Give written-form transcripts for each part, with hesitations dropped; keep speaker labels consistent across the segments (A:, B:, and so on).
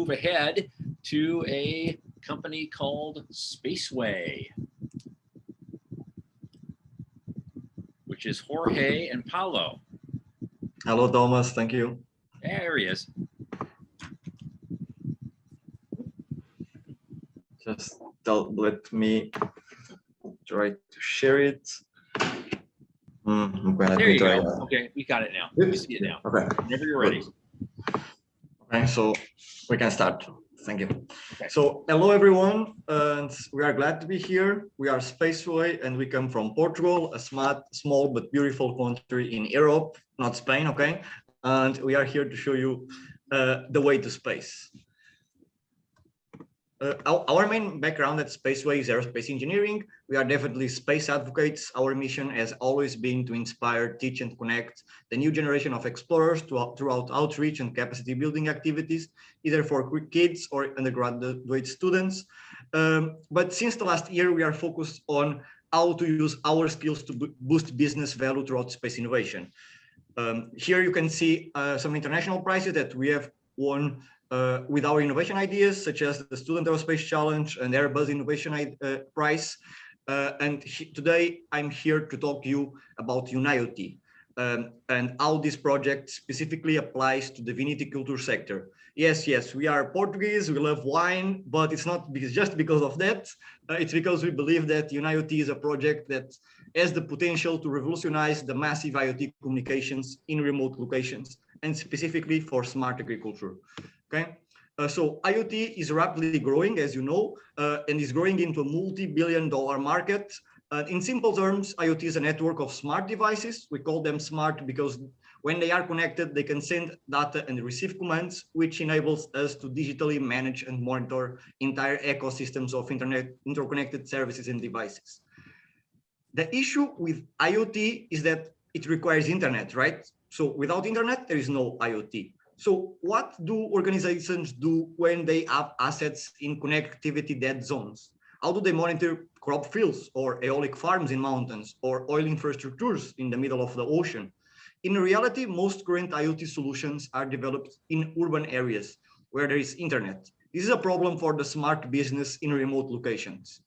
A: move ahead to a company called Spaceway, which is Jorge and Paulo.
B: Hello, Thomas. Thank you.
A: There he is.
B: Just let me try to share it.
A: There you go. Okay, we got it now. We see it now.
B: Okay.
A: Whenever you're ready.
B: Okay, so we can start. Thank you.
A: Okay.
B: So hello, everyone, and we are glad to be here. We are Spaceway, and we come from Portugal, a small but beautiful country in Europe, not Spain, okay? And we are here to show you the way to space. Our main background at Spaceway is aerospace engineering. We are definitely space advocates. Our mission has always been to inspire, teach, and connect the new generation of explorers throughout outreach and capacity building activities, either for kids or undergraduate students. But since the last year, we are focused on how to use our skills to boost business value throughout space innovation. Here you can see some international prizes that we have won with our innovation ideas, such as the Student Aerospace Challenge and Airbus Innovation Prize. Today I'm here to talk to you about UniIoT and how this project specifically applies to the viticulture sector. Yes, we are Portuguese, we love wine, but it's not just because of that. It's because we believe that UniIoT is a project that has the potential to revolutionize the massive IoT communications in remote locations, and specifically for smart agriculture. Okay, so IoT is rapidly growing, as you know, and is growing into a multi-billion-dollar market. In simple terms, IoT is a network of smart devices. We call them smart because when they are connected, they can send data and receive commands, which enables us to digitally manage and monitor entire ecosystems of interconnected services and devices. The issue with IoT is that it requires internet, right? So without internet, there is no IoT. So what do organizations do when they have assets in connectivity dead zones? How do they monitor crop fields or aeolic farms in mountains or oil infrastructures in the middle of the ocean? In reality, most current IoT solutions are developed in urban areas where there is internet. This is a problem for the smart business in remote locations.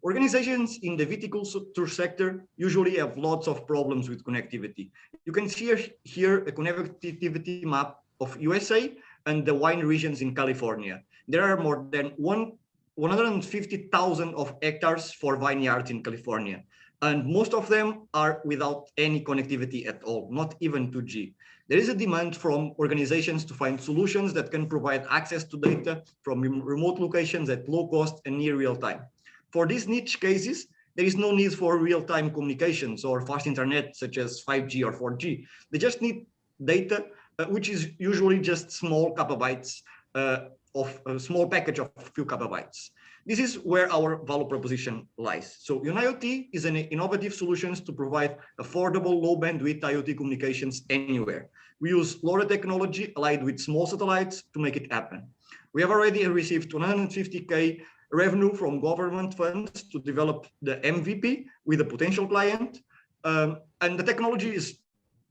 B: Organizations in the viticulture sector usually have lots of problems with connectivity. You can see here a connectivity map of USA and the wine regions in California. There are more than 150,000 of hectares for vineyards in California, and most of them are without any connectivity at all, not even 2G. There is a demand from organizations to find solutions that can provide access to data from remote locations at low cost and near real time. For these niche cases, there is no need for real-time communications or fast internet such as 5G or 4G. They just need data, which is usually just small gigabytes of a small package of a few gigabytes. This is where our value proposition lies. So UniIoT is an innovative solution to provide affordable, low bandwidth IoT communications anywhere. We use LoRa technology allied with small satellites to make it happen. We have already received 250K revenue from government funds to develop the MVP with a potential client. And the technology is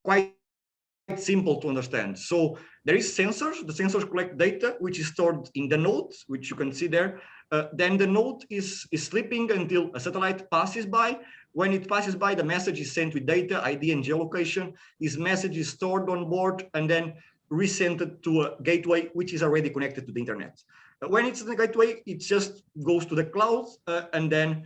B: quite simple to understand. So there is sensors, the sensors collect data, which is stored in the node, which you can see there. Then the node is sleeping until a satellite passes by. When it passes by, the message is sent with data, ID, and geolocation. This message is stored on board and then resent to a gateway, which is already connected to the internet. When it's in the gateway, it just goes to the cloud and then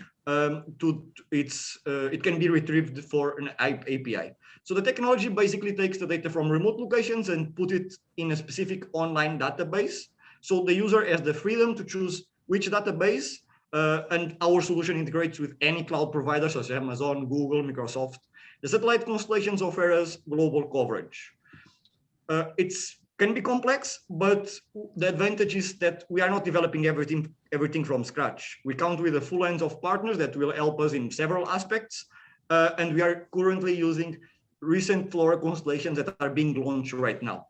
B: it can be retrieved for an API. So the technology basically takes the data from remote locations and put it in a specific online database. So the user has the freedom to choose which database, and our solution integrates with any cloud provider such as Amazon, Google, Microsoft. The satellite constellations offer us global coverage. It can be complex, but the advantage is that we are not developing everything from scratch. We count with a full range of partners that will help us in several aspects, and we are currently using recent LoRa constellations that are being launched right now.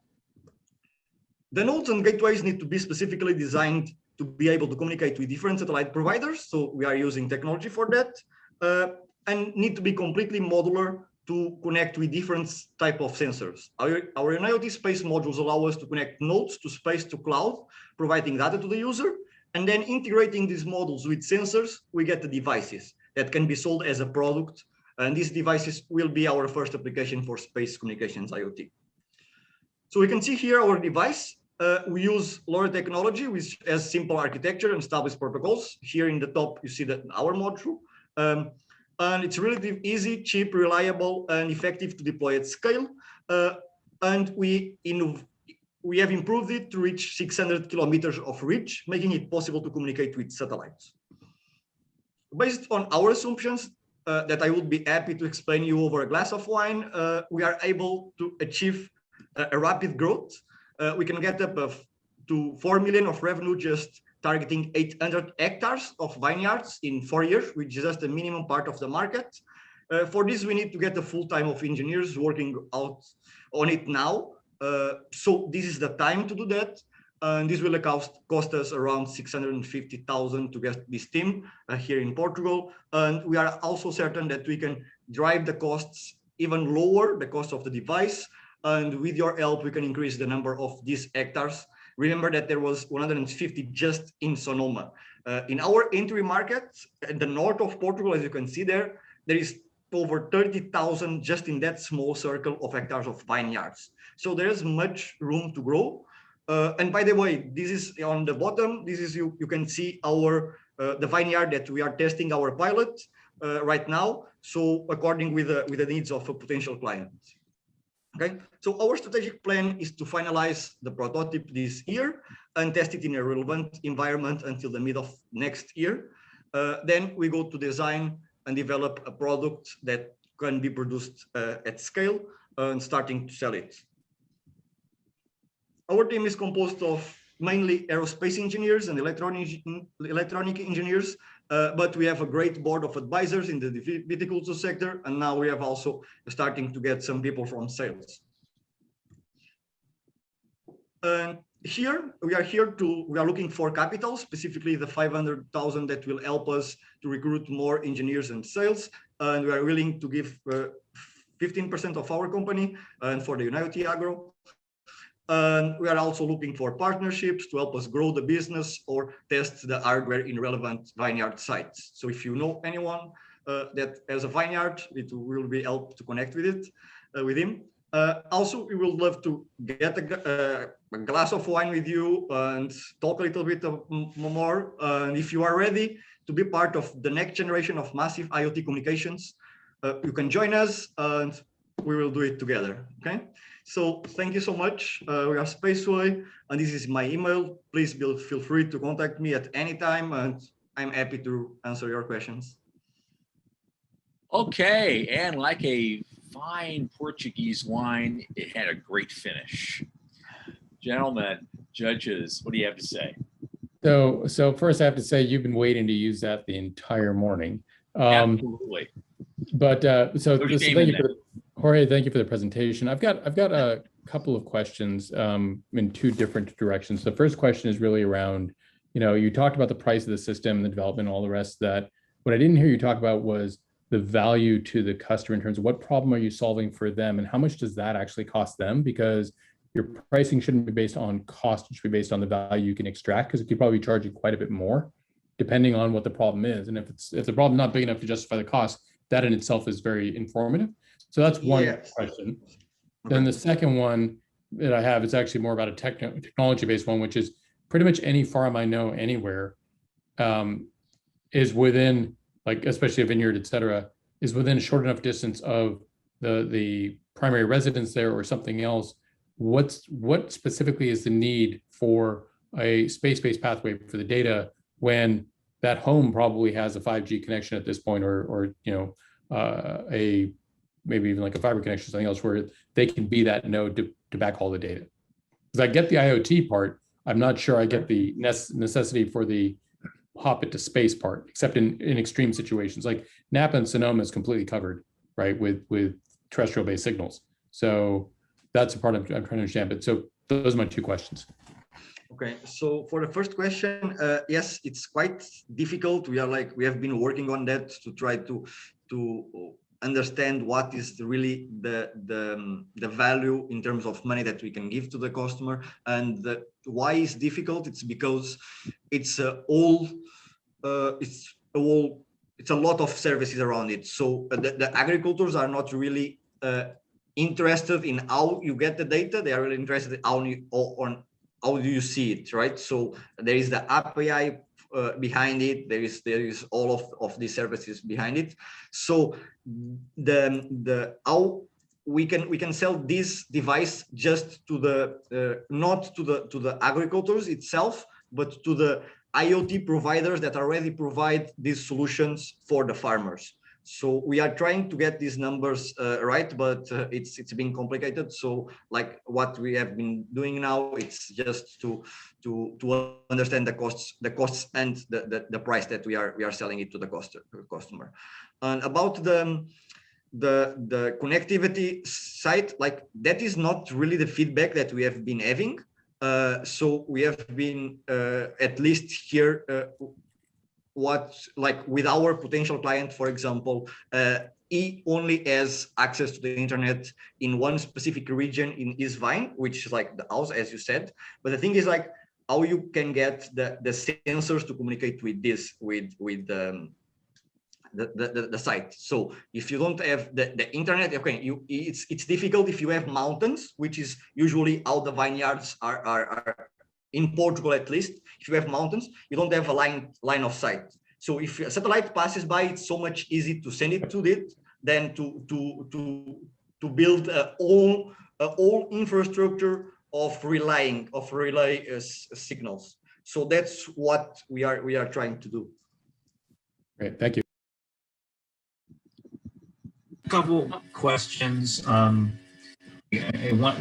B: The nodes and gateways need to be specifically designed to be able to communicate with different satellite providers, so we are using technology for that, and need to be completely modular to connect with different type of sensors. Our IoT space modules allow us to connect nodes to space to cloud, providing data to the user, and then integrating these modules with sensors, we get the devices that can be sold as a product. And these devices will be our first application for space communications IoT. So we can see here our device. We use LoRa technology, which has simple architecture and established protocols. Here in the top, you see that our module. And it's relatively easy, cheap, reliable, and effective to deploy at scale. And we have improved it to reach 600 kilometers of reach, making it possible to communicate with satellites. Based on our assumptions that I would be happy to explain you over a glass of wine, we are able to achieve a rapid growth. We can get up to 4 million of revenue just targeting 800 hectares of vineyards in 4 years, which is just the minimum part of the market. For this, we need to get a full time of engineers working out on it now. So this is the time to do that. And this will cost us around 650,000 to get this team here in Portugal. And we are also certain that we can drive the costs even lower, the cost of the device. And with your help, we can increase the number of these hectares. Remember that there was 150 just in Sonoma. In our entry market, in the north of Portugal, as you can see there is over 30,000 just in that small circle of hectares of vineyards. So there is much room to grow. And by the way, this is on the bottom. This is you can see our the vineyard that we are testing our pilot right now. So according with the needs of a potential client. Okay, so our strategic plan is to finalize the prototype this year and test it in a relevant environment until the mid of next year. Then we go to design and develop a product that can be produced at scale and starting to sell it. Our team is composed of mainly aerospace engineers and electronic engineers, but we have a great board of advisors in the viticulture sector, and now we have also starting to get some people from sales. And here we are looking for capital, specifically the 500,000 that will help us to recruit more engineers and sales, and we are willing to give 15% of our company and for the IoT Agro. And we are also looking for partnerships to help us grow the business or test the hardware in relevant vineyard sites. So if you know anyone that has a vineyard, it will be helped to connect with it, with him. Also, we would love to get a glass of wine with you and talk a little bit more. And if you are ready to be part of the next generation of massive IoT communications, you can join us and we will do it together, okay? So thank you so much. We are Spaceway, and this is my email. Please feel free to contact me at any time, and I'm happy to answer your questions.
A: Okay, and like a fine Portuguese wine, it had a great finish. Gentlemen, judges, what do you have to say?
C: So first I have to say you've been waiting to use that the entire morning.
A: Absolutely.
C: But so thank you for Jorge, thank you for the presentation. I've got a couple of questions in two different directions. The first question is really around, you talked about the price of the system, the development, all the rest of that. What I didn't hear you talk about was the value to the customer in terms of what problem are you solving for them and how much does that actually cost them? Because your pricing shouldn't be based on cost, it should be based on the value you can extract, because you could probably charge you quite a bit more depending on what the problem is. And if the problem not big enough to justify the cost, that in itself is very informative. So that's one question. Okay. Then the second one that I have is actually more about a technology-based one, which is pretty much any farm I know anywhere is within, like especially a vineyard, et cetera, is within a short enough distance of the primary residence there or something else. What specifically is the need for a space-based pathway for the data when that home probably has a 5G connection at this point, or a maybe even like a fiber connection, something else where they can be that node to backhaul the data. Because I get the IoT part, I'm not sure I get the necessity for the hop it to space part, except in extreme situations. Like Napa and Sonoma is completely covered, right, with terrestrial-based signals. So that's a part I'm trying to understand. But so those are my two questions.
B: Okay, so for the first question, yes, it's quite difficult. We have been working on that to try to understand what is really the value in terms of money that we can give to the customer. And why it's difficult, it's because it's a lot of services around it. So the agricultors are not really interested in how you get the data. They are really interested in how do you see it, right? So there is the API behind it. There is all of these services behind it. So how we can sell this device just to the not to the agricultors itself, but to the IoT providers that already provide these solutions for the farmers. So we are trying to get these numbers right, but it's been complicated. So like what we have been doing now, it's just to understand the costs and the price that we are selling it to the customer. And about the connectivity side, like that is not really the feedback that we have been having. So we have been at least here with our potential client, for example, he only has access to the internet in one specific region in his vine, which is like the house, as you said. But the thing is like how you can get the sensors to communicate with this, with the site. So if you don't have the internet, okay, it's difficult if you have mountains, which is usually how the vineyards are in Portugal. At least if you have mountains, you don't have a line of sight. So if a satellite passes by, it's so much easy to send it to it than to build a whole infrastructure of relay signals. So that's what we are trying to do.
C: Great, thank you.
D: Couple questions. I want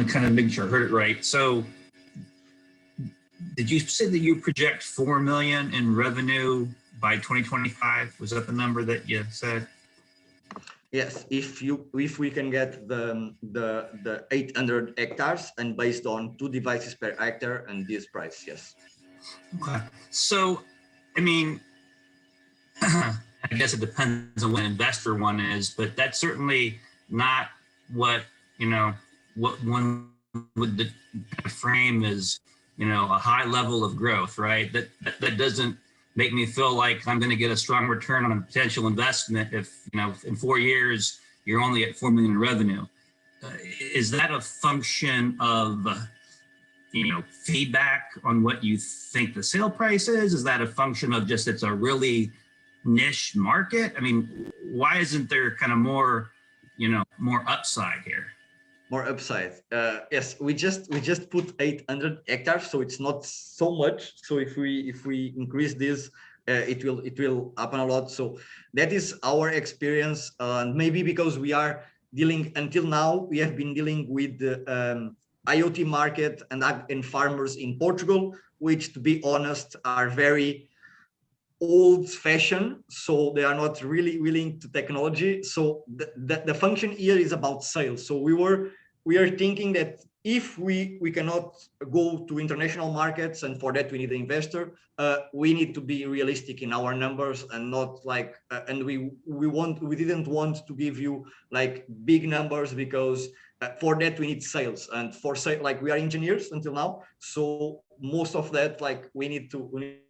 D: to kind of make sure I heard it right. So did you say that you project 4 million in revenue by 2025? Was that the number that you said?
B: Yes, if we can get the 800 hectares and based on 2 devices per hectare and this price, yes.
D: Okay. So, I mean, I guess it depends on what investor one is, but that's certainly not what, what one would frame as, a high level of growth, right? That doesn't make me feel like I'm going to get a strong return on a potential investment if, in 4 years, you're only at 4 million in revenue. Is that a function of, feedback on what you think the sale price is? Is that a function of just it's a really niche market? I mean, why isn't there kind of more, more upside here?
B: More upside. Yes, we just put 800 hectares, so it's not so much. So if we increase this, it will happen a lot. So that is our experience, and maybe because we are dealing until now, we have been dealing with the IoT market and farmers in Portugal, which, to be honest, are very old-fashioned, so they are not really willing to technology. So the function here is about sales. So we are thinking that if we cannot go to international markets, and for that we need an investor, we need to be realistic in our numbers and not like and we didn't want to give you like big numbers because for that we need sales, and for like we are engineers until now, so most of that like we need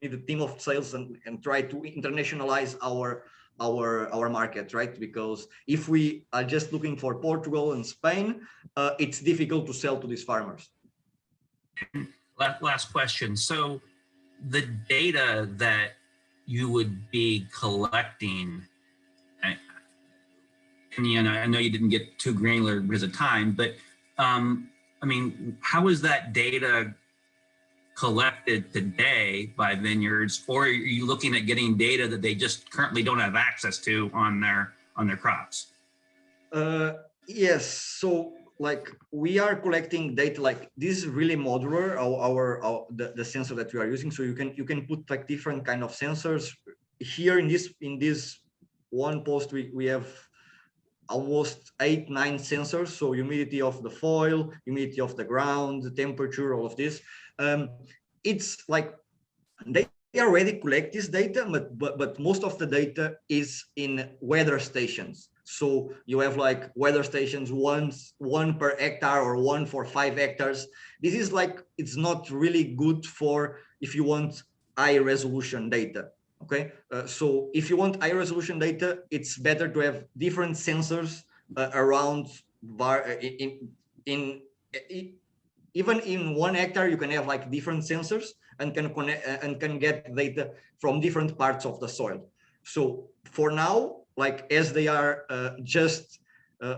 B: a team of sales and try to internationalize our market, right? Because if we are just looking for Portugal and Spain, it's difficult to sell to these farmers.
D: Last question. So the data that you would be collecting, and I know you didn't get too granular because of time, but I mean, how is that data collected today by vineyards, or are you looking at getting data that they just currently don't have access to on their crops?
B: Yes. So like we are collecting data, like this is really modular, the sensor that we are using. So you can put like different kind of sensors here in this one post. We have almost 8-9 sensors. So humidity of the soil, humidity of the ground, the temperature, all of this. It's like they already collect this data, but most of the data is in weather stations. So you have like weather stations, one per hectare or one for 5 hectares. This is like, it's not really good for if you want high resolution data. Okay, so if you want high resolution data, it's better to have different sensors around in even in 1 hectare, you can have like different sensors and can connect and can get data from different parts of the soil. So for now, like as they are just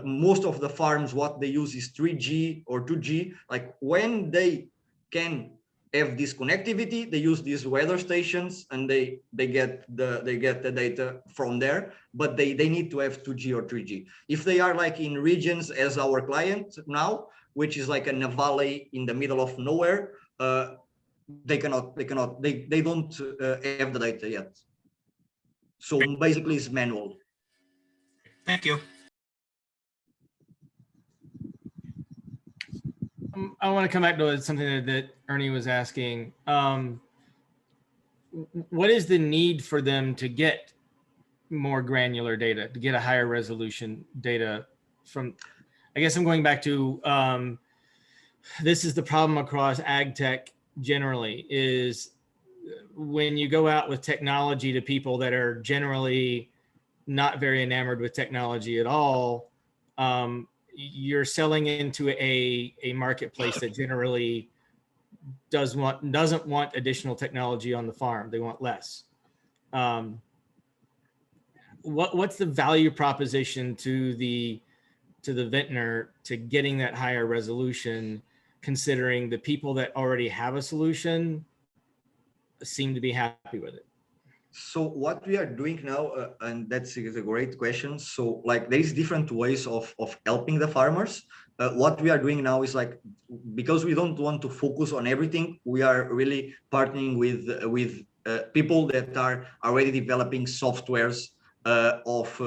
B: most of the farms, what they use is 3G or 2G. Like when they can have this connectivity, they use these weather stations and they get the data from there, but they need to have 2G or 3G. If they are like in regions as our client now, which is like in a valley in the middle of nowhere, they don't have the data yet. So basically it's manual.
D: Thank you.
E: I want to come back to something that Ernie was asking. What is the need for them to get more granular data, to get a higher resolution data from, I guess I'm going back to, this is the problem across ag tech generally, is when you go out with technology to people that are generally not very enamored with technology at all, you're selling into a marketplace that generally doesn't want additional technology on the farm. They want less. What's the value proposition to the vintner to getting that higher resolution, considering the people that already have a solution seem to be happy with it?
B: So what we are doing now, and that's a great question. So like there is different ways of helping the farmers. What we are doing now is like, because we don't want to focus on everything, we are really partnering with people that are already developing softwares of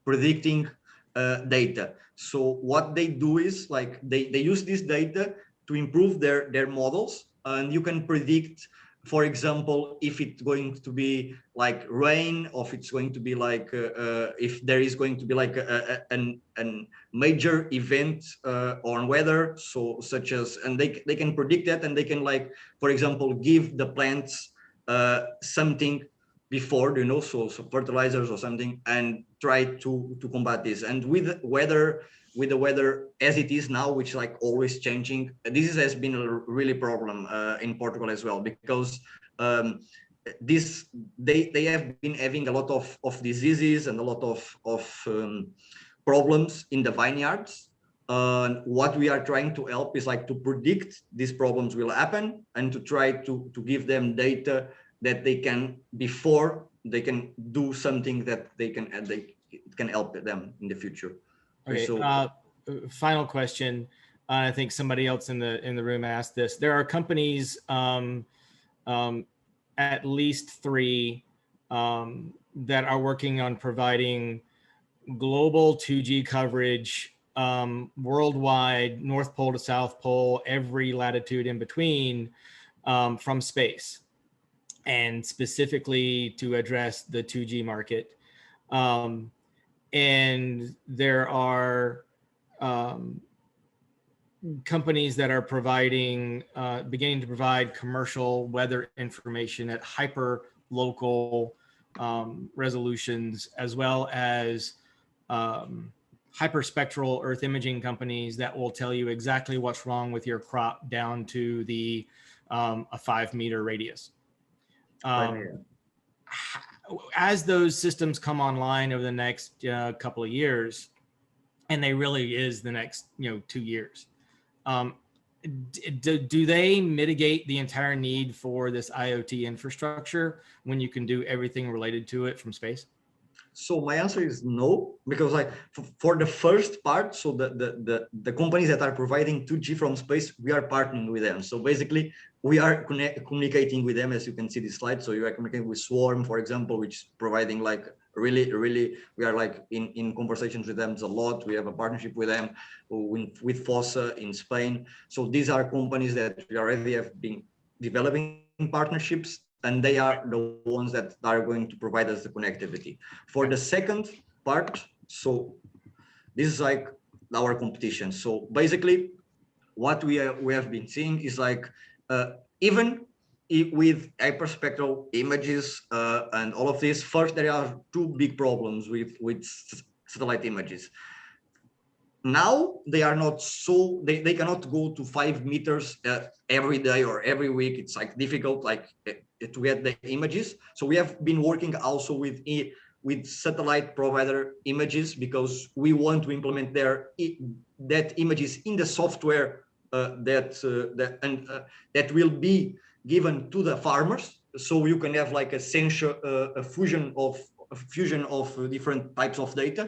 B: predicting data. So what they do is like they use this data to improve their models, and you can predict, for example, if it's going to be like rain, or if it's going to be like if there is going to be like a major event on weather, so such as, and they can predict that, and they can, like, for example, give the plants something before, you know, so fertilizers or something, and try to combat this. And with the weather as it is now, which is like always changing, this has been a really problem in Portugal as well, because they have been having a lot of diseases and a lot of problems in the vineyards. What we are trying to help is like to predict these problems will happen, and to try to give them data that they can, before they can do something that they can help them in the future.
E: Okay. So, final question. I think somebody else in the room asked this. There are companies, at least 3, that are working on providing global 2G coverage worldwide, North Pole to South Pole, every latitude in between, from space, and specifically to address the 2G market. And there are companies that are providing, beginning to provide commercial weather information at hyper local resolutions, as well as hyperspectral Earth imaging companies that will tell you exactly what's wrong with your crop down to the a 5-meter radius. As those systems come online over the next couple of years, and they really is the next 2 years, do they mitigate the entire need for this IoT infrastructure when you can do everything related to it from space?
B: So my answer is no, because like for the first part, so the companies that are providing 2G from space, we are partnering with them. So basically we are communicating with them, as you can see this slide. So you are communicating with Swarm, for example, which is providing like really, we are like in conversations with them a lot. We have a partnership with them, with FOSSA in Spain. So these are companies that we already have been developing partnerships, and they are the ones that are going to provide us the connectivity. For the second part. So this is like our competition. So basically, what we have been seeing is like even with hyperspectral images and all of this, first there are two big problems with satellite images. Now they are not so they cannot go to 5 meters every day or every week. It's like difficult like to get the images. So we have been working also with satellite provider images because we want to implement that images in the software that will be given to the farmers. So you can have like a fusion of different types of data.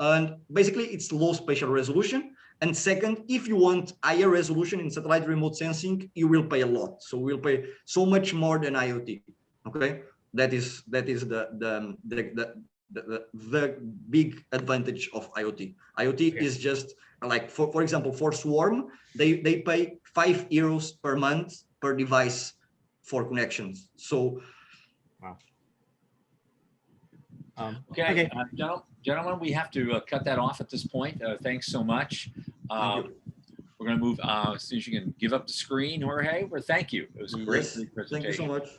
B: And basically it's low spatial resolution. And second, if you want higher resolution in satellite remote sensing, you will pay a lot. So we'll pay so much more than IoT. Okay, that is the big advantage of IoT. IoT is just like for example for Swarm, they pay €5 per month per device for connections. So
E: wow.
A: Okay. Gentlemen, we have to cut that off at this point. Thanks so much. We're going to move as soon as you can give up the screen, Jorge. Well, thank you. It was a great presentation.
B: Thank you so much.